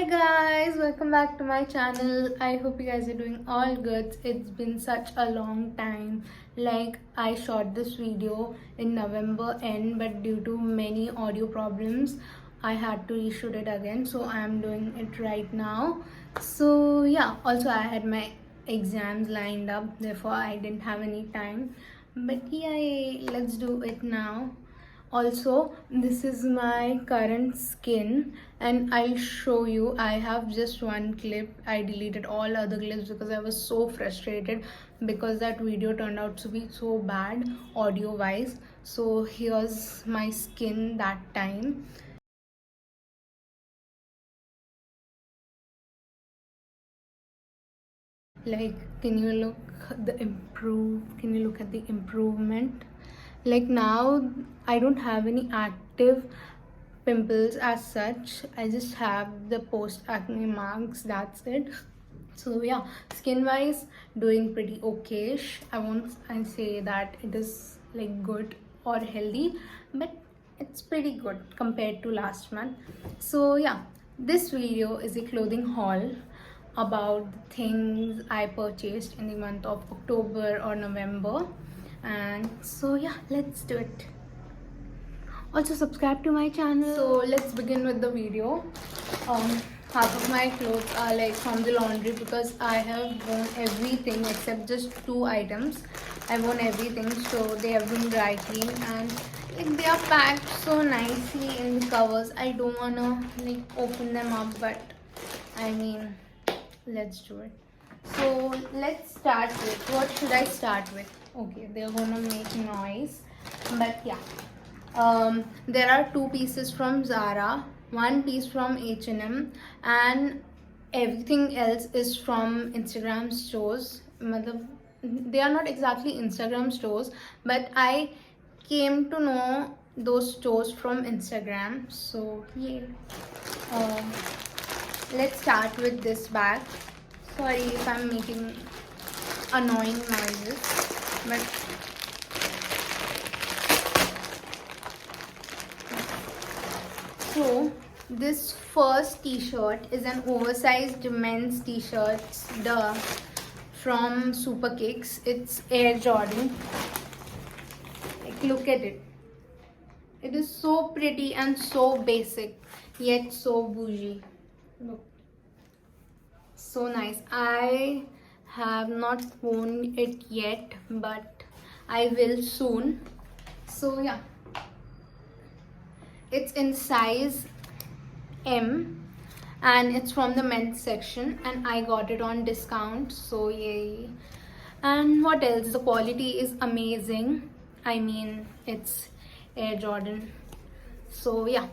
guys, welcome back to my channel. I hope you guys are doing all good. It's been such a long time. Like, I shot this video in November end, but due to many audio problems I had to reshoot it again, so I'm doing it right now. So yeah, also I had my exams lined up, therefore I didn't have any time, but yeah, let's do it now. Also, this is my current skin and I'll show you. I have just one clip. I deleted all other clips because I was so frustrated because that video turned out to be so bad audio wise. So here's my skin that time. Like, can you look at the improvement? Like, now I don't have any active pimples as such. I just have the post acne marks, that's it. So yeah, skin wise doing pretty okayish. I won't say that it is like good or healthy, but it's pretty good compared to last month. So yeah, this video is a clothing haul about the things I purchased in the month of October or November. And so yeah, let's do it. Also subscribe to my channel. So let's begin with the video. Half of my clothes are like from the laundry because I have worn everything except just 2 items. I worn everything, so they have been dry cleaned and like they are packed so nicely in the covers. I don't wanna like open them up, but I mean, let's do it. So let's start with, what should I start with? Okay, they're gonna make noise, but yeah. There are 2 pieces from Zara, 1 piece from H&M, and everything else is from Instagram stores. They are not exactly Instagram stores, but I came to know those stores from Instagram. So yeah, let's start with this bag. Sorry if I'm making annoying noises, but so this first t-shirt is an oversized men's t-shirt from Super Kicks. It's Air Jordan. Like, look at it. It is so pretty and so basic, yet so bougie. Look, so nice. I have not worn it yet, but I will soon. So yeah, it's in size M and it's from the men's section and I got it on discount, so yay. And what else, the quality is amazing. I mean, it's Air Jordan. So yeah,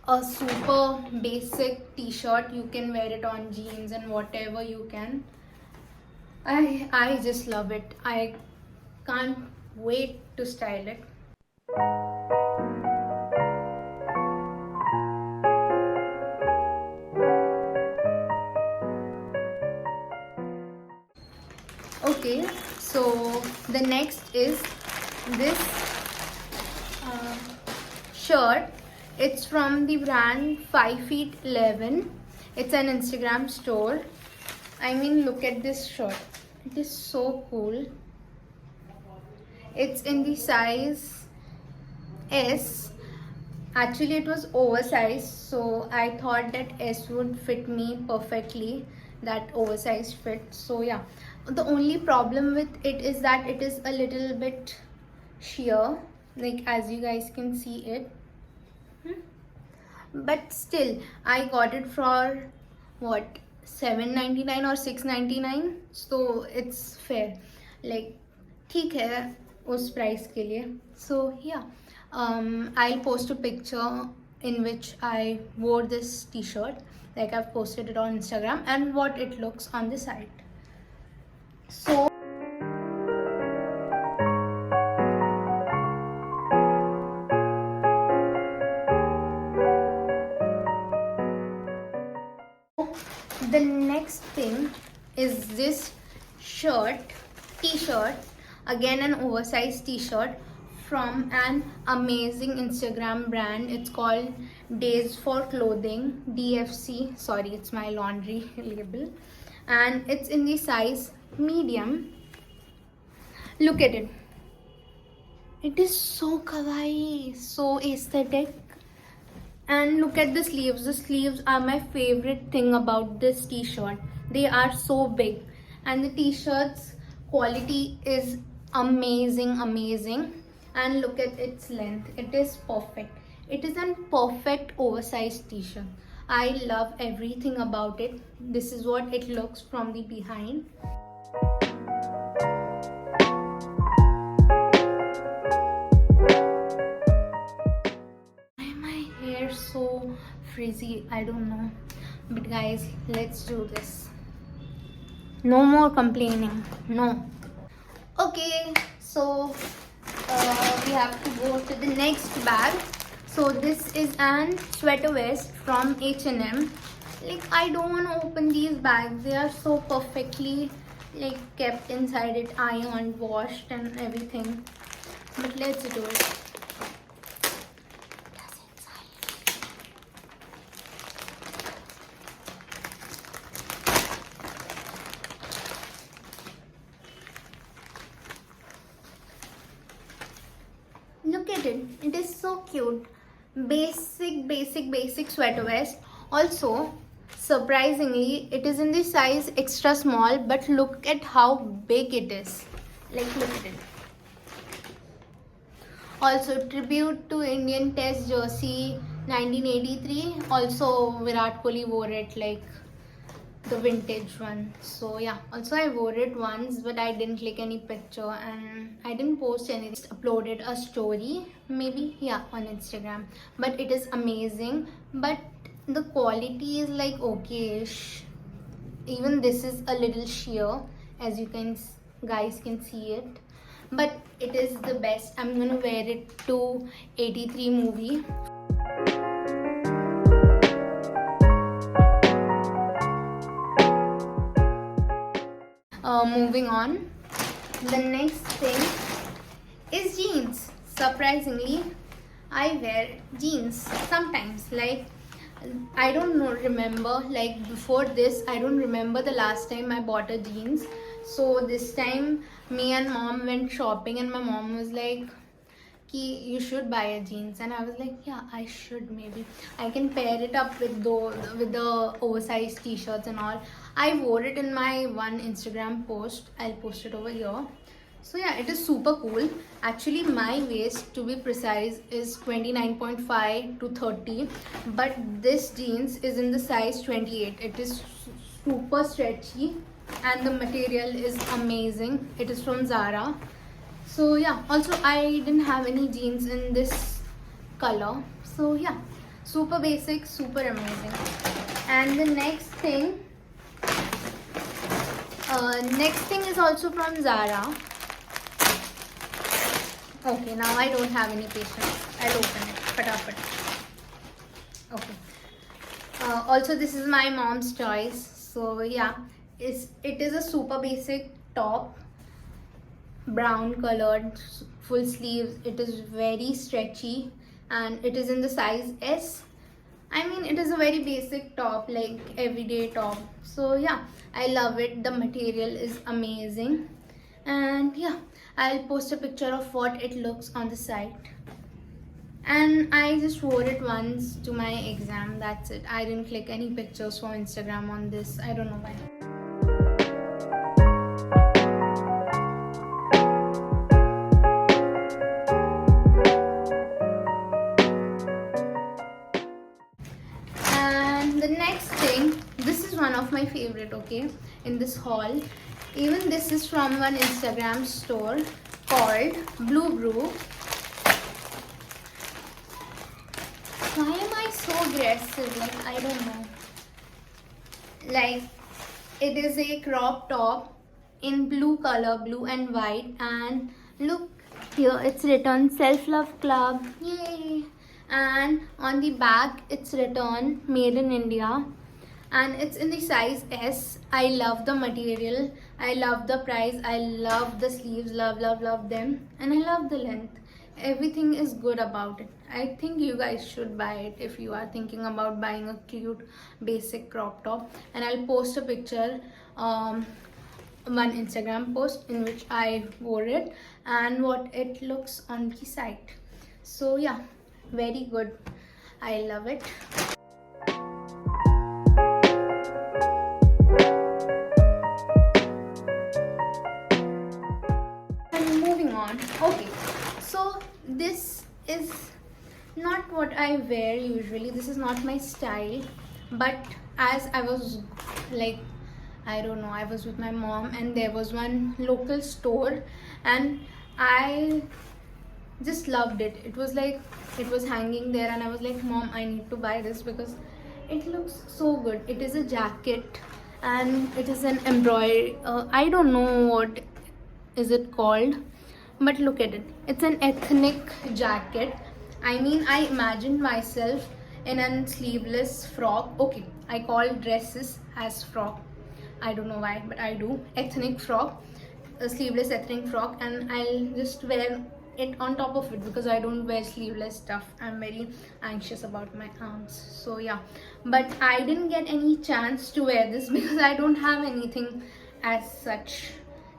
a super basic t-shirt. You can wear it on jeans and whatever you can. I just love it. I can't wait to style it. Okay, so the next is this shirt. It's from the brand 5 feet 11. It's an Instagram store. I mean, look at this shirt. It is so cool. It's in the size S. Actually, it was oversized, so I thought that S would fit me perfectly, that oversized fit. So yeah, the only problem with it is that it is a little bit sheer, like as you guys can see it. But still, I got it for what, $7.99 or $6.99, so it's fair. Like, ठीक है उस price के लिए. So yeah, I'll post a picture in which I wore this t-shirt. Like, I've posted it on Instagram and what it looks on the site. So the next thing is this t-shirt, again an oversized t-shirt from an amazing Instagram brand. It's called Days for Clothing, DFC. Sorry, it's my laundry label. And it's in the size medium. Look at it. It is so kawaii, so aesthetic. And look at the sleeves. The sleeves are my favorite thing about this t-shirt. They are so big. And the t-shirt's quality is amazing. And look at its length. It is perfect. It is a perfect oversized t-shirt. I love everything about it. This is what it looks from the behind. Why my hair so frizzy? I don't know. But guys, let's do this. No more complaining. No. Okay, so we have to go to the next bag. So this is an sweater vest from H&M. Like, I don't want to open these bags. They are so perfectly like kept inside it, ironed, washed and everything. But let's do it. Look at it. It is so cute. Basic sweater vest. Also, surprisingly, it is in the size extra small, but look at how big it is. Like, look at it. Also, tribute to Indian Test jersey 1983. Also, Virat Kohli wore it, like the vintage one. So yeah, also I wore it once, but I didn't click any picture and I didn't post anything. Just uploaded a story, maybe, yeah, on Instagram. But it is amazing. But the quality is like okay-ish. Even this is a little sheer, as you can guys can see it. But it is the best. I'm gonna wear it to 83 movie. Moving on, the next thing is jeans. Surprisingly, I wear jeans sometimes. Like, I don't know, remember, like before this, I don't remember the last time I bought a jeans. So this time, me and mom went shopping and my mom was like, you should buy a jeans, and I was like, yeah, I should. Maybe I can pair it up with the oversized t-shirts and all. I wore it in my one Instagram post. I'll post it over here. So yeah, it is super cool. Actually, my waist, to be precise, is 29.5 to 30, but this jeans is in the size 28. It is super stretchy and the material is amazing. It is from Zara. So yeah, also I didn't have any jeans in this color. So yeah, super basic, super amazing. And the next thing is also from Zara. Okay, now I don't have any patience. I'll open it. Fatafat. Okay. Also, this is my mom's choice. So yeah, it is a super basic top, brown colored, full sleeves. It is very stretchy and it is in the size S. I mean, it is a very basic top, like everyday top. So yeah, I love it. The material is amazing. And yeah, I'll post a picture of what it looks on the site. And I just wore it once to my exam. That's it. I didn't click any pictures from Instagram on this. I don't know why. The next thing, this is one of my favorite, okay, in this haul. Even this is from one Instagram store called Blue Brew. Why am I so aggressive? Like, I don't know. Like, it is a crop top in blue color, blue and white, and look here, it's written Self-Love Club. Yay! And on the back it's written Made in India, and it's in the size S. I love the material, I love the price, I love the sleeves, love them, and I love the length. everything is good about it. I think you guys should buy it if you are thinking about buying a cute basic crop top. And I'll post a picture, one Instagram post in which I wore it and what it looks on the site. So yeah, very good. I love it. And moving on. Okay, so this is not what I wear usually. This is not my style. But as I was like, I don't know, I was with my mom and there was one local store and I just loved it. It was like, it was hanging there and I was like, Mom, I need to buy this because it looks so good. It is a jacket and it is an embroidery, I don't know what is it called, but look at it. It's an ethnic jacket. I mean, I imagined myself in a sleeveless frock. Okay, I call dresses as frock. I don't know why, but I do. Ethnic frock, a sleeveless ethnic frock, and I'll just wear it on top of it because I don't wear sleeveless stuff. I'm very anxious about my arms. So yeah, but I didn't get any chance to wear this because I don't have anything as such,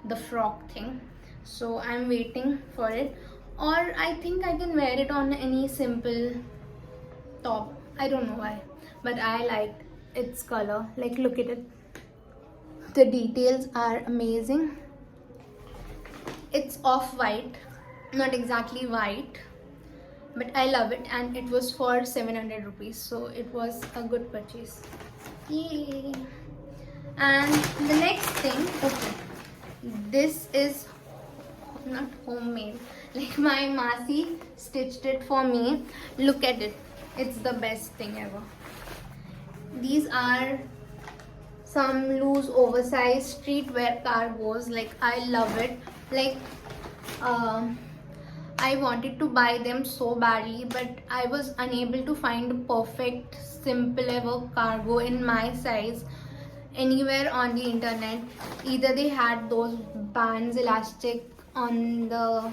the frock thing. So I'm waiting for it, or I think I can wear it on any simple top. I don't know why, but I like its color. Like, look at it. The details are amazing. It's off-white, not exactly white, but I love it, and it was for 700 rupees, so it was a good purchase. Yay! And the next thing, okay, this is not homemade, like my Masi stitched it for me. Look at it. It's the best thing ever. These are some loose oversized streetwear cargos. Like, I love it. Like, I wanted to buy them so badly, but I was unable to find a perfect simple ever cargo in my size anywhere on the internet. Either they had those bands elastic on the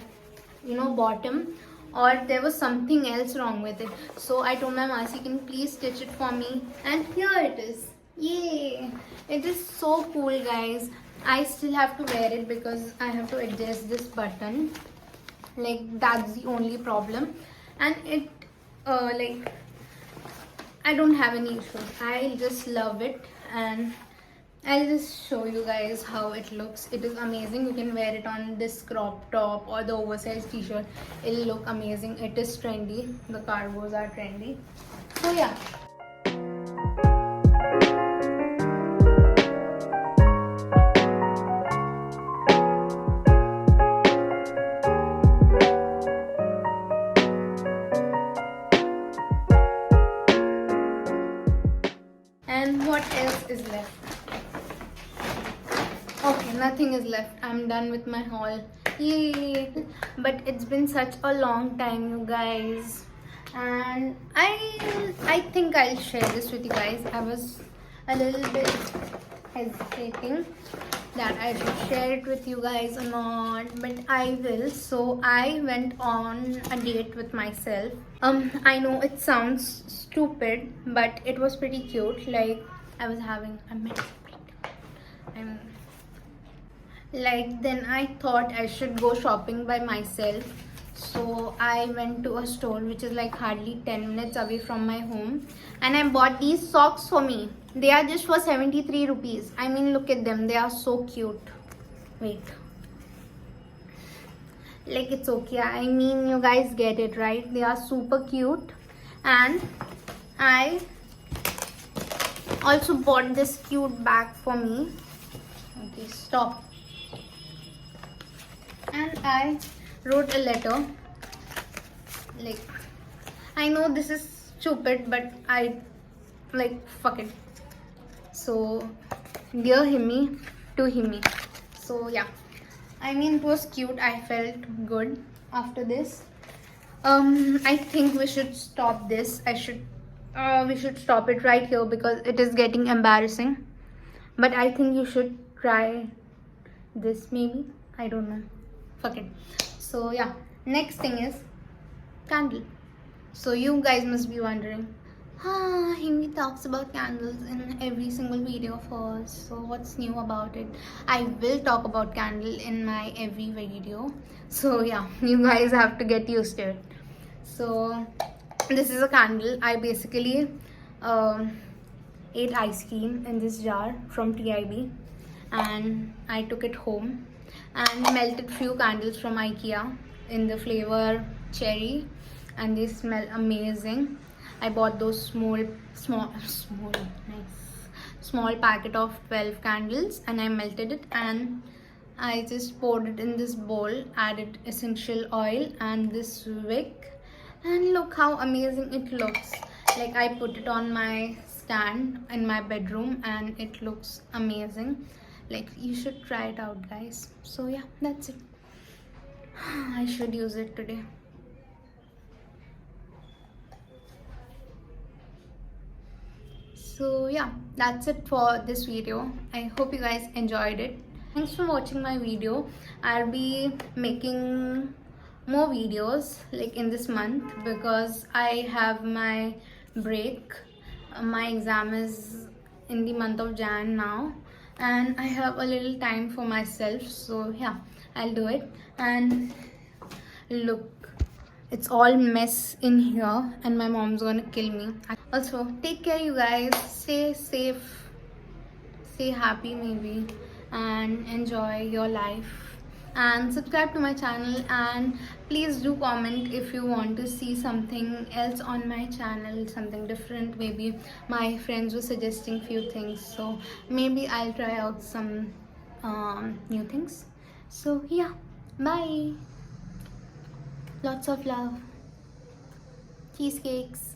bottom, or there was something else wrong with it. So I told my Masi, can you please stitch it for me? And here it is. Yay! It is so cool, guys. I still have to wear it because I have to adjust this button. Like, that's the only problem. And it like, I don't have any issues. I just love it, and I'll just show you guys how it looks. It is amazing. You can wear it on this crop top or the oversized t-shirt. It'll look amazing. It is trendy. The cargos are trendy. So yeah. And what else is left? Okay, nothing is left. I'm done with my haul. Yay! But it's been such a long time, you guys, and I think I'll share this with you guys. I was a little bit hesitating that I should share it with you guys or not, but I will. So I went on a date with myself. I know it sounds stupid, but it was pretty cute. Like, I was having a then I thought I should go shopping by myself. So I went to a store which is like hardly 10 minutes away from my home, and I bought these socks for me. They are just for 73 rupees. I mean, look at them. They are so cute. Wait. Like, it's okay. I mean, you guys get it, right? They are super cute. And I also bought this cute bag for me. Okay, stop. And I wrote a letter. Like, I know this is stupid, but I like, fuck it. So, dear Himi, to Himi. So yeah, I mean, it was cute. I felt good after this. I think we should stop this. We should stop it right here because it is getting embarrassing. But I think you should try this maybe. I don't know. Fuck it. So yeah, next thing is candle. So you guys must be wondering, Hingi talks about candles in every single video of hers, so what's new about it? I will talk about candle in my every video. So yeah, you guys have to get used to it. So this is a candle. I basically ate ice cream in this jar from TIB, and I took it home and melted few candles from IKEA in the flavor cherry, and they smell amazing. I bought those small packet of 12 candles, and I melted it, and I just poured it in this bowl, added essential oil and this wick, and look how amazing it looks. Like, I put it on my stand in my bedroom and it looks amazing. Like, you should try it out, guys. So yeah, that's it. I should use it today. So yeah, that's it for this video. I hope you guys enjoyed it. Thanks for watching my video. I'll be making more videos like in this month because I have my break. My exam is in the month of Jan now, and I have a little time for myself. So yeah, I'll do it. And look, it's all mess in here and my mom's gonna kill me. Also, take care, you guys. Stay safe, stay happy maybe, and enjoy your life. And subscribe to my channel, and please do comment if you want to see something else on my channel, something different. Maybe my friends were suggesting few things, so maybe I'll try out some new things. So yeah, bye. Lots of love. Cheesecakes.